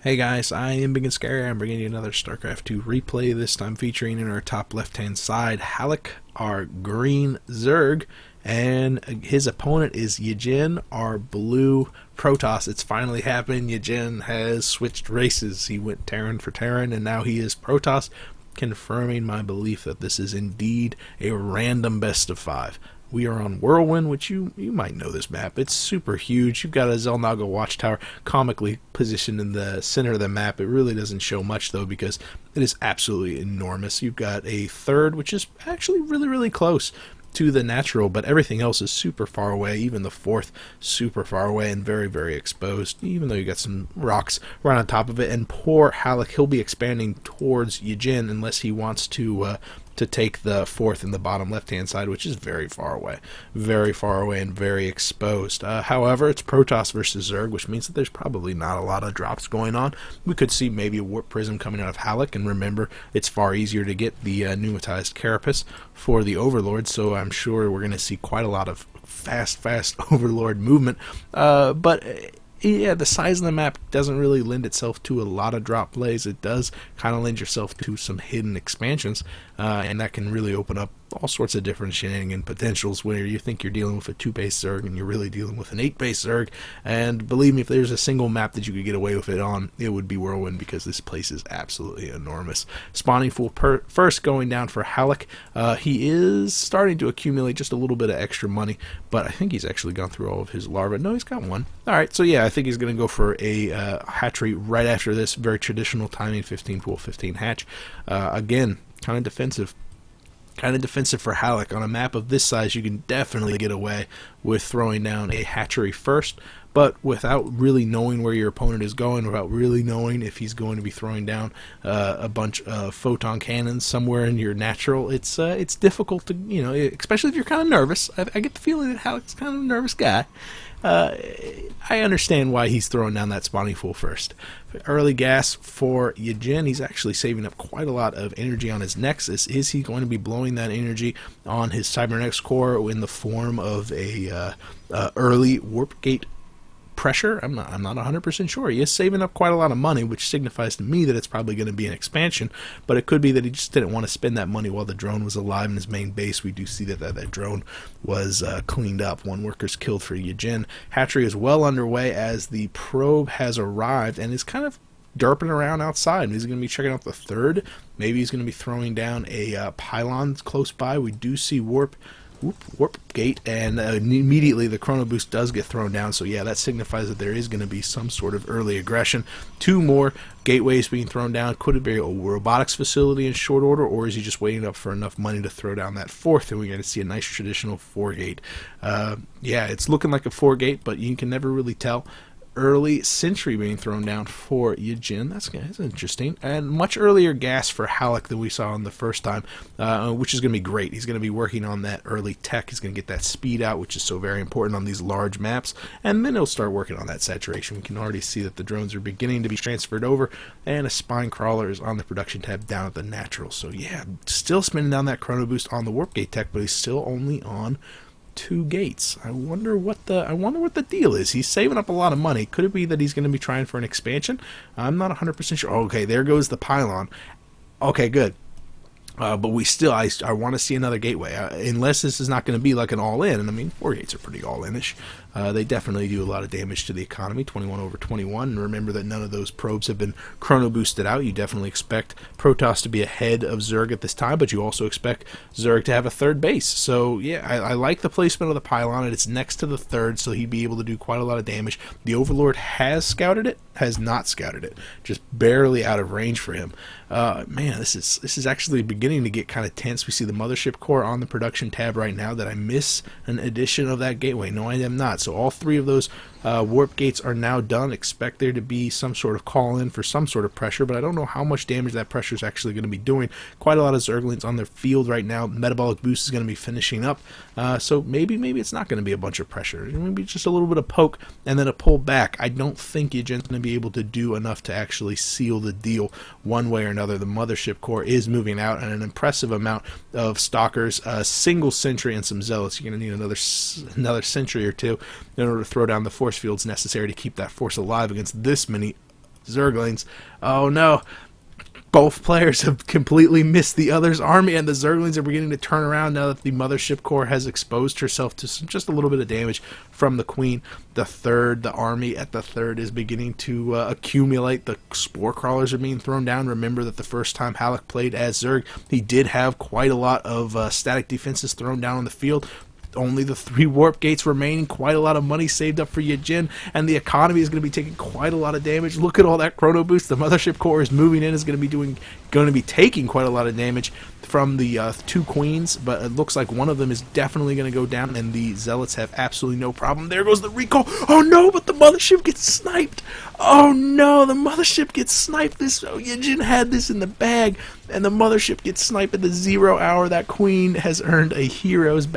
Hey guys, I am Ibigandscary. I'm bringing you another StarCraft 2 replay, this time featuring in our top left-hand side, Halleck, our green Zerg, and his opponent is Yedgin, our blue Protoss. It's finally happened. Yedgin has switched races. He went Terran for Terran, and now he is Protoss, confirming my belief that this is indeed a random best of 5. We are on Whirlwind, which you might know this map. It's super huge. You've got a Zelnaga watchtower comically positioned in the center of the map. It really doesn't show much, though, because it is absolutely enormous. You've got a third, which is actually really close to the natural, but everything else is super far away. Even the fourth, super far away and very exposed, even though you got some rocks right on top of it. And poor Halleck, he'll be expanding towards Yedgin unless he wants to take the fourth in the bottom left-hand side, which is very far away and very exposed. However, it's Protoss versus Zerg, which means that there's probably not a lot of drops going on. We could see maybe a Warp Prism coming out of Halleck, and remember, it's far easier to get the pneumatized Carapace for the Overlord, so I'm sure we're going to see quite a lot of fast Overlord movement. But yeah, the size of the map doesn't really lend itself to a lot of drop plays. It does kind of lend yourself to some hidden expansions, and that can really open up all sorts of different shenanigan potentials where you think you're dealing with a 2-base Zerg and you're really dealing with an 8-base Zerg. And believe me, if there's a single map that you could get away with it on, it would be Whirlwind, because this place is absolutely enormous. Spawning Fool first going down for Halleck. He is starting to accumulate just a little bit of extra money, but I think he's actually gone through all of his larvae. No, he's got one. Alright, so yeah, I think he's going to go for a hatchery right after this. Very traditional timing, 15 pool, 15 hatch. Again, kind of defensive for Halleck. On a map of this size, you can definitely get away with throwing down a hatchery first, but without really knowing where your opponent is going, without really knowing if he's going to be throwing down a bunch of photon cannons somewhere in your natural, it's difficult to, especially if you're kind of nervous. I get the feeling that Halleck's kind of a nervous guy. I understand why he's throwing down that Spawning Fool first. Early gas for Yedgin. He's actually saving up quite a lot of energy on his Nexus. Is he going to be blowing that energy on his Cybernetics core in the form of a early Warp Gate pressure? I'm not 100% sure. He is saving up quite a lot of money, which signifies to me that it's probably going to be an expansion, but it could be that he just didn't want to spend that money while the drone was alive in his main base. We do see that drone was cleaned up. One worker's killed for Yedgin. Hatchery is well underway as the probe has arrived and is kind of derping around outside. He's going to be checking out the third. Maybe he's going to be throwing down a pylon close by. We do see Warp Gate, and immediately the Chrono Boost does get thrown down, so yeah, that signifies that there is going to be some sort of early aggression. 2 more gateways being thrown down. Could it be a robotics facility in short order, or is he just waiting up for enough money to throw down that fourth, and we're going to see a nice traditional 4-gate? Yeah, it's looking like a 4-gate, but you can never really tell. Early sentry being thrown down for Yedgin. That's interesting. And much earlier gas for Halleck than we saw in the first time, which is going to be great. He's going to be working on that early tech. He's going to get that speed out, which is so very important on these large maps. And then he'll start working on that saturation. We can already see that the drones are beginning to be transferred over, and a spine crawler is on the production tab down at the natural. So yeah, still spinning down that Chrono Boost on the Warp Gate tech, but he's still only on 2 gates. I wonder what the deal is. He's saving up a lot of money. Could it be that he's going to be trying for an expansion? I'm not 100% sure. Okay, there goes the pylon. Okay, good. But we still, I want to see another gateway, unless this is not going to be like an all-in. And I mean, 4 gates are pretty all-in-ish. They definitely do a lot of damage to the economy, 21/21. And remember that none of those probes have been chrono boosted out. You definitely expect Protoss to be ahead of Zerg at this time, but you also expect Zerg to have a 3rd base. So yeah, I like the placement of the pylon, and it's next to the 3rd, so he'd be able to do quite a lot of damage. The Overlord has scouted it, has not scouted it, just barely out of range for him. Man, this is actually beginning to get kind of tense. We see the Mothership core on the production tab right now. That I miss an addition of that gateway? No, I am not. So all 3 of those warp gates are now done. Expect there to be some sort of call in for some sort of pressure, but I don't know how much damage that pressure is actually going to be doing. Quite a lot of Zerglings on their field right now. Metabolic Boost is going to be finishing up, so maybe it's not going to be a bunch of pressure. Maybe just a little bit of poke and then a pull back. I don't think Yedgin's going to be able to do enough to actually seal the deal one way or another. The Mothership core is moving out, and an impressive amount of Stalkers, a single sentry, and some Zealots. You're going to need another sentry or 2 in order to throw down the force fields necessary to keep that force alive against this many Zerglings. Oh no. Both players have completely missed the other's army, and the Zerglings are beginning to turn around now that the Mothership Corps has exposed herself to just a little bit of damage from the Queen. The army at the third is beginning to accumulate. The Spore Crawlers are being thrown down. Remember that the first time Halleck played as Zerg, he did have quite a lot of static defenses thrown down on the field. Only the 3 warp gates remaining, quite a lot of money saved up for Yedgin, and the economy is going to be taking quite a lot of damage. Look at all that chrono boost. The Mothership Corps is moving in, is going to be taking quite a lot of damage from the 2 queens, but it looks like one of them is definitely going to go down, and the Zealots have absolutely no problem. There goes the recall. Oh no, but the Mothership gets sniped. Oh no, the Mothership gets sniped. Yedgin had this in the bag, and the Mothership gets sniped at the 0 hour. That Queen has earned a hero's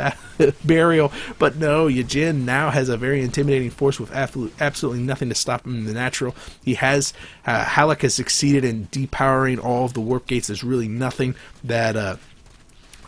burial, but no, Yedgin now has a very intimidating force with absolutely nothing to stop him in the natural. He has Halleck has succeeded in depowering all of the warp gates. There's really nothing that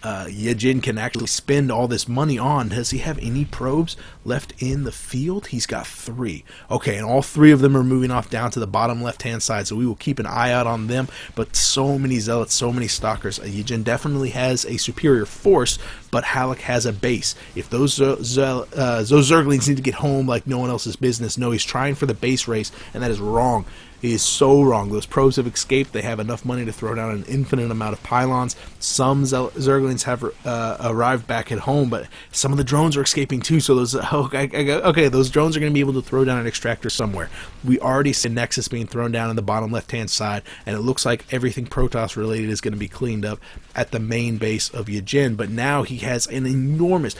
Yedgin can actually spend all this money on. Does he have any probes left in the field? He's got 3. Okay, and all 3 of them are moving off down to the bottom left-hand side, so we will keep an eye out on them. But so many Zealots, so many Stalkers. Yedgin definitely has a superior force, but Halleck has a base. If those Zerglings need to get home like no one else's business, no, he's trying for the base race, and that is wrong. He is so wrong. Those probes have escaped. They have enough money to throw down an infinite amount of pylons. Some Zerglings have arrived back at home, but some of the drones are escaping too. So those those drones are going to be able to throw down an extractor somewhere. We already see a Nexus being thrown down in the bottom left-hand side, and it looks like everything Protoss related is going to be cleaned up at the main base of Yedgin. But now he has an enormous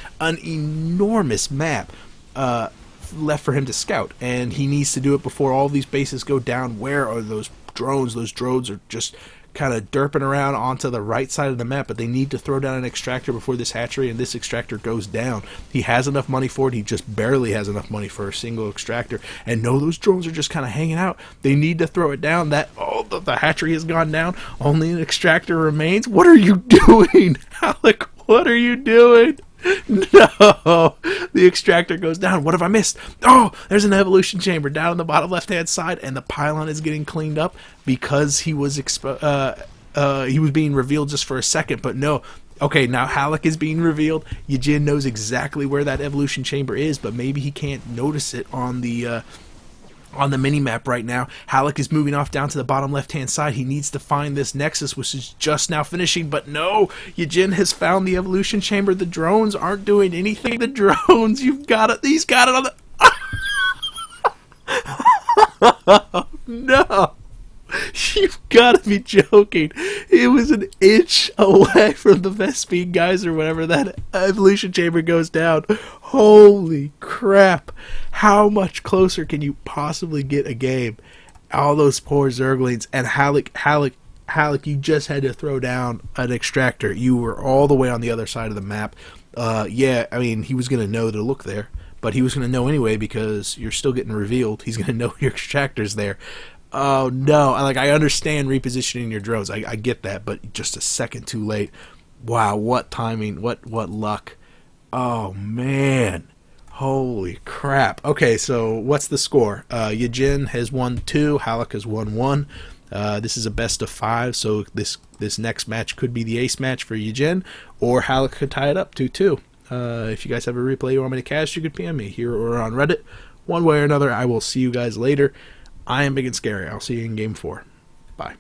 map left for him to scout, and he needs to do it before all these bases go down. Where are those drones? Those drones are just kind of derping around onto the right side of the map, but they need to throw down an extractor before this hatchery and this extractor goes down. He has enough money for it. He just barely has enough money for a single extractor. And no, those drones are just kind of hanging out. They need to throw it down. The hatchery has gone down. Only an extractor remains. What are you doing, Halleck? What are you doing? No, the extractor goes down. What have I missed? Oh, there's an evolution chamber down on the bottom left-hand side, and the pylon is getting cleaned up because he was being revealed just for a second. But no. Okay, now Halleck is being revealed. Yedgin knows exactly where that evolution chamber is, but maybe he can't notice it on the mini-map right now. Halleck is moving off down to the bottom left-hand side. He needs to find this Nexus, which is just now finishing, but no! Yedgin has found the evolution chamber. The drones aren't doing anything. The drones, he's got it on the... No! You've got to be joking. It was an inch away from the Vespine Geyser whenever that evolution chamber goes down. Holy crap. How much closer can you possibly get a game? All those poor Zerglings. And Halleck, you just had to throw down an extractor. You were all the way on the other side of the map. Yeah, I mean, he was going to know to look there. But he was going to know anyway because you're still getting revealed. He's going to know your extractor's there. Oh no, I understand repositioning your drones. I get that, but just a second too late. Wow, what timing, what luck. Oh man. Holy crap. Okay, so what's the score? Yedgin has won 2, Halleck has won 1. This is a best of 5, so this next match could be the ace match for Yedgin, or Halleck could tie it up 2-2. If you guys have a replay you want me to cast, you could PM me here or on Reddit. One way or another, I will see you guys later. I am Ibigandscary. I'll see you in Game 4. Bye.